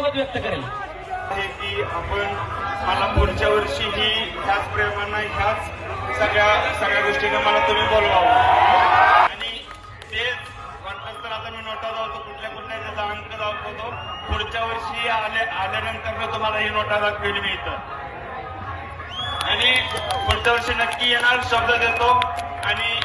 मत व्यक्त करेल की आपण मला पुढच्या वर्षी ही ह्याच प्रेमानं ह्याच सगळ्या गोष्टीनं मला तुम्ही बोलवावं आणि तेच वाटत तर आता मी नोटा लावतो कुठल्या त्याचा अंक दाखवतो पुढच्या वर्षी आल्यानंतर तुम्हाला ही नोटा दाखवली मी इथं आणि पुढच्या वर्षी नक्की येणार शब्द देतो आणि